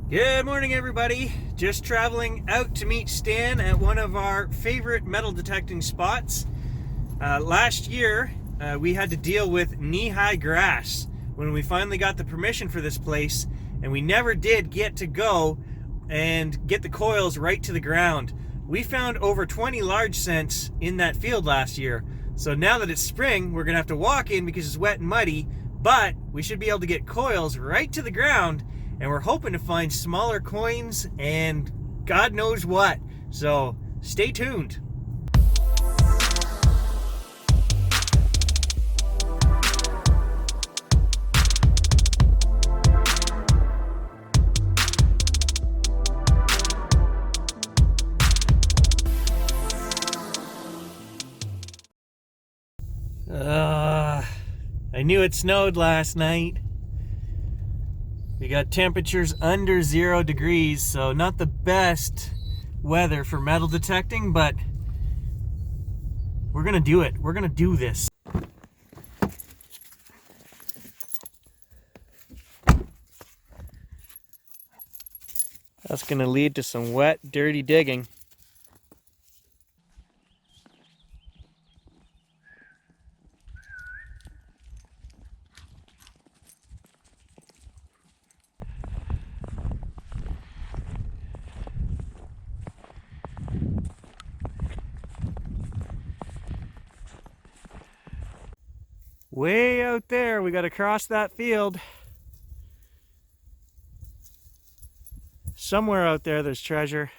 Good morning, everybody. Just traveling out to meet Stan at one of our favorite metal detecting spots. Last year, we had to deal with knee-high grass when we finally got the permission for this place, and we never did get to go and get the coils right to the ground. We found over 20 large scents in that field last year. So now that it's spring, we're gonna have to walk in because it's wet and muddy, but we should be able to get coils right to the ground, and we're hoping to find smaller coins and God knows what. So stay tuned. I knew it snowed last night. We got temperatures under 0 degrees, so not the best weather for metal detecting, but we're gonna do it. We're gonna do this. That's gonna lead to some wet, dirty digging. Way out there, we gotta cross that field. Somewhere out there, there's treasure.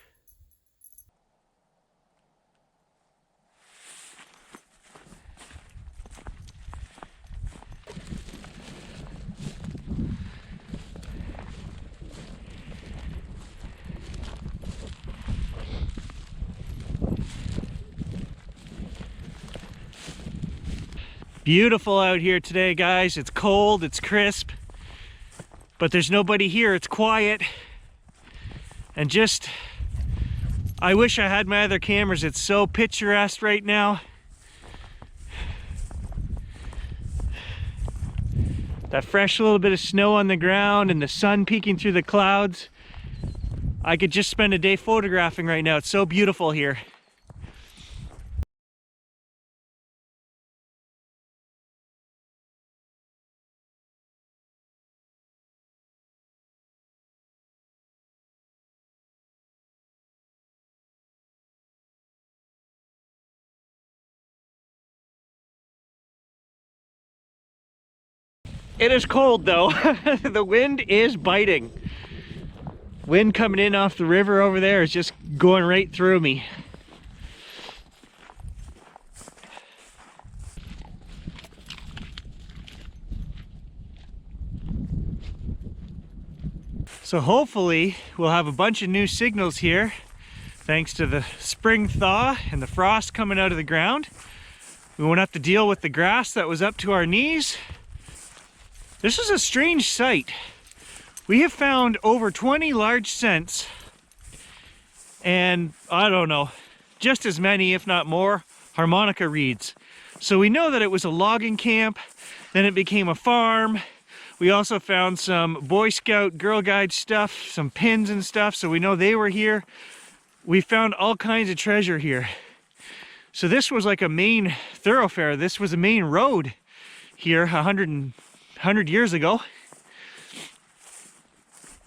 Beautiful out here today, guys. It's cold, it's crisp, but there's nobody here. It's quiet. And just, I wish I had my other cameras. It's so picturesque right now. That fresh little bit of snow on the ground and the sun peeking through the clouds. I could just spend a day photographing right now. It's so beautiful here. It is cold though. The wind is biting. Wind coming in off the river over there is just going right through me. So hopefully we'll have a bunch of new signals here thanks to the spring thaw and the frost coming out of the ground. We won't have to deal with the grass that was up to our knees. This is a strange sight. We have found over 20 large scents and I don't know, just as many, if not more, harmonica reeds. So we know that it was a logging camp, then it became a farm. We also found some Boy Scout, Girl Guide stuff, some pins and stuff, so we know they were here. We found all kinds of treasure here. So this was like a main thoroughfare. This was a main road here 100 years ago.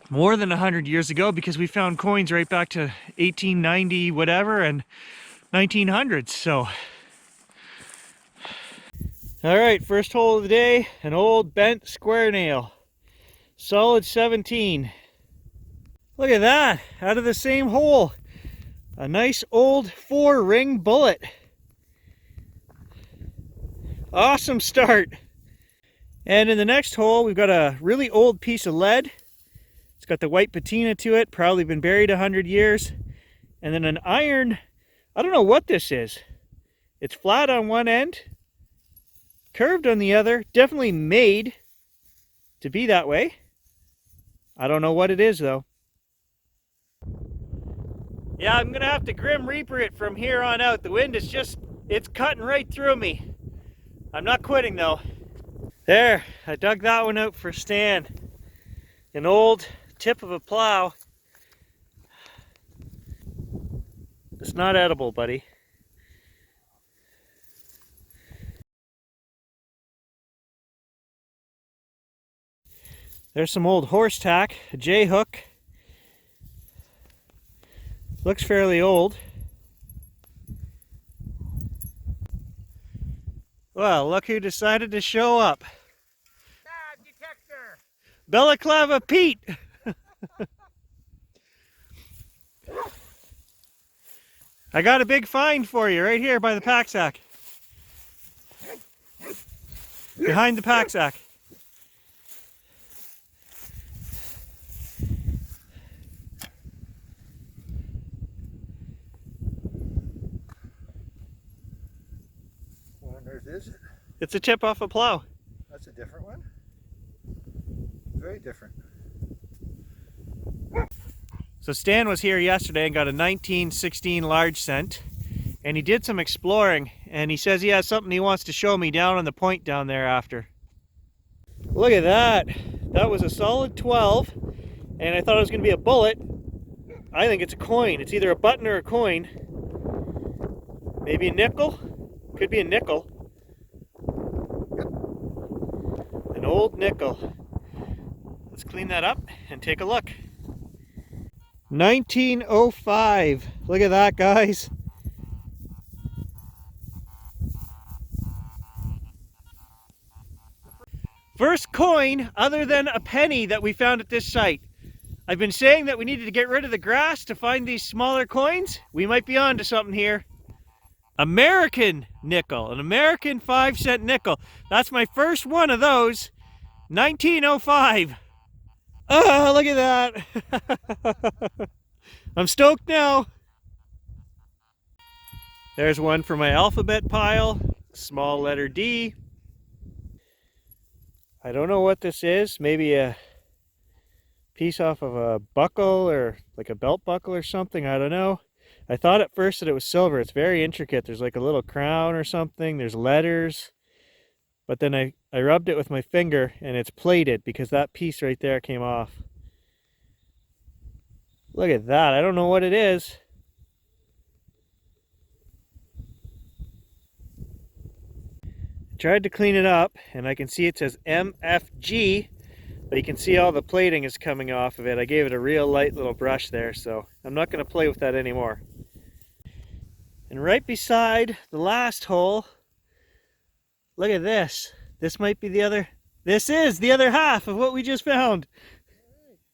More than 100 years ago, because we found coins right back to 1890 whatever and 1900s. So all right, first hole of the day, an old bent square nail, solid 17. Look at that, out of the same hole, a nice old 4-ring bullet. Awesome start. And in the next hole, we've got a really old piece of lead. It's got the white patina to it, probably been buried 100 years. And then an iron, I don't know what this is. It's flat on one end, curved on the other, definitely made to be that way. I don't know what it is though. Yeah, I'm gonna have to Grim Reaper it from here on out. The wind is just, it's cutting right through me. I'm not quitting though. There, I dug that one out for Stan. An old tip of a plow. It's not edible, buddy. There's some old horse tack, a J-hook. Looks fairly old. Well, look who decided to show up. Detector! Balaclava Pete! I got a big find for you right here by the pack sack. Behind the pack sack. What on earth is it? It's a tip off a plow. That's a different one. Very different. So Stan was here yesterday and got a 1916 large cent, and he did some exploring, and he says he has something he wants to show me down on the point down there after. Look at that. That was a solid 12, and I thought it was going to be a bullet. I think it's a coin. It's either a button or a coin. Maybe a nickel? Could be a nickel. An old nickel. Let's clean that up and take a look. 1905. Look at that, guys. First coin other than a penny that we found at this site. I've been saying that we needed to get rid of the grass to find these smaller coins. We might be on to something here. American nickel, an American 5-cent nickel. That's my first one of those. 1905. Oh, look at that. I'm stoked now. There's one for my alphabet pile. Small letter D. I don't know what this is. Maybe a piece off of a buckle or like a belt buckle or something. I don't know. I thought at first that it was silver. It's very intricate. There's like a little crown or something. There's letters. But then I rubbed it with my finger and it's plated because that piece right there came off. Look at that. I don't know what it is. I tried to clean it up and I can see it says MFG, but you can see all the plating is coming off of it. I gave it a real light little brush there, so I'm not going to play with that anymore. And right beside the last hole, look at this. This might be the other, this is the other half of what we just found.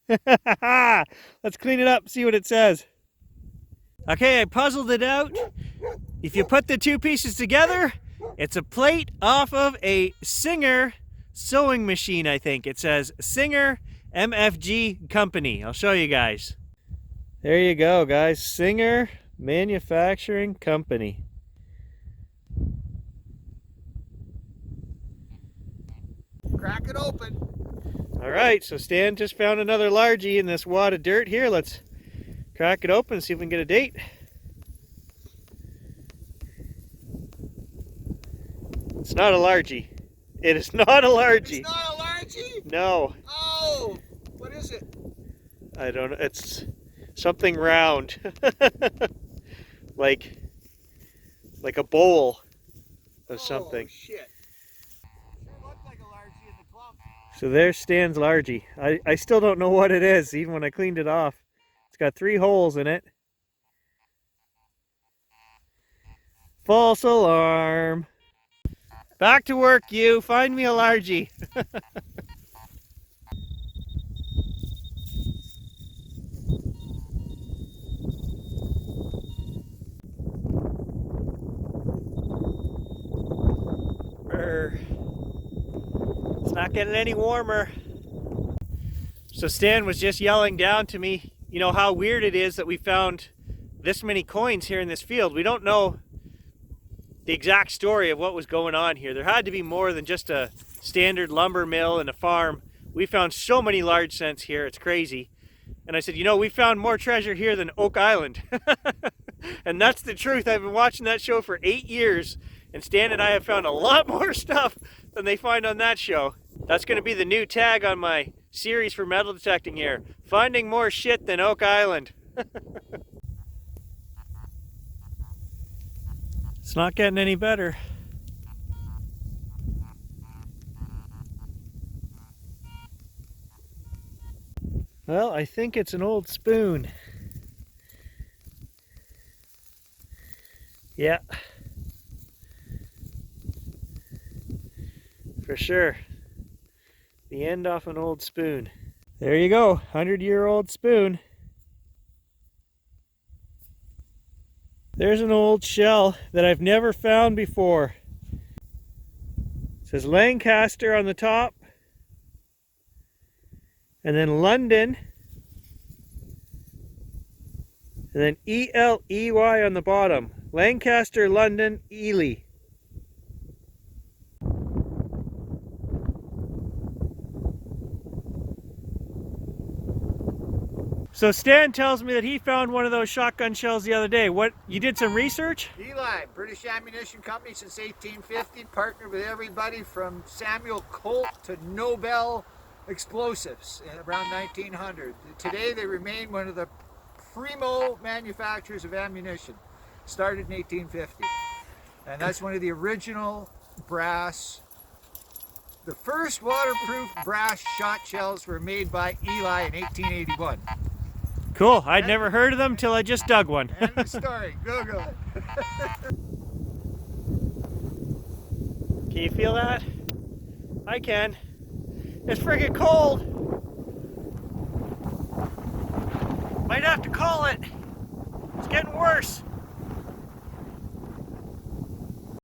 Let's clean it up, see what it says. Okay, I puzzled it out. If you put the two pieces together, it's a plate off of a Singer sewing machine, I think. It says Singer MFG Company. I'll show you guys. There you go, guys. Singer Manufacturing Company. Crack it open. All right, so Stan just found another largie in this wad of dirt here. Let's crack it open and see if we can get a date. It's not a largie. It is not a largie. It's not a largie? No. Oh, what is it? I don't know. It's something round. like a bowl of something. Oh, shit. Sure looked like a largie in the clump. So there stands largie. I still don't know what it is, even when I cleaned it off. It's got 3 holes in it. False alarm. Back to work, you. Find me a largie. It's not getting any warmer. So Stan was just yelling down to me, you know, how weird it is that we found this many coins here in this field. We don't know the exact story of what was going on here. There had to be more than just a standard lumber mill and a farm. We found so many large cents here, it's crazy. And I said, you know, we found more treasure here than Oak Island. And that's the truth. I've been watching that show for 8 years, and Stan and I have found a lot more stuff than they find on that show. That's going to be the new tag on my series for metal detecting here. Finding more shit than Oak Island. It's not getting any better. Well, I think it's an old spoon. Yeah. For sure. The end off an old spoon. There you go, 100-year-old spoon. There's an old shell that I've never found before. It says Lancaster on the top. And then London, and then E-L-E-Y on the bottom. Lancaster, London, Ely. So Stan tells me that he found one of those shotgun shells the other day. What, you did some research? Eli, British Ammunition Company since 1850, partnered with everybody from Samuel Colt to Nobel Explosives around 1900. Today they remain one of the primo manufacturers of ammunition, started in 1850. And that's one of the original brass. The first waterproof brass shot shells were made by Eli in 1881. Cool, I'd never heard of them till I just dug one. End of story, Google it. Can you feel that? I can. It's friggin' cold. Might have to call it. It's getting worse.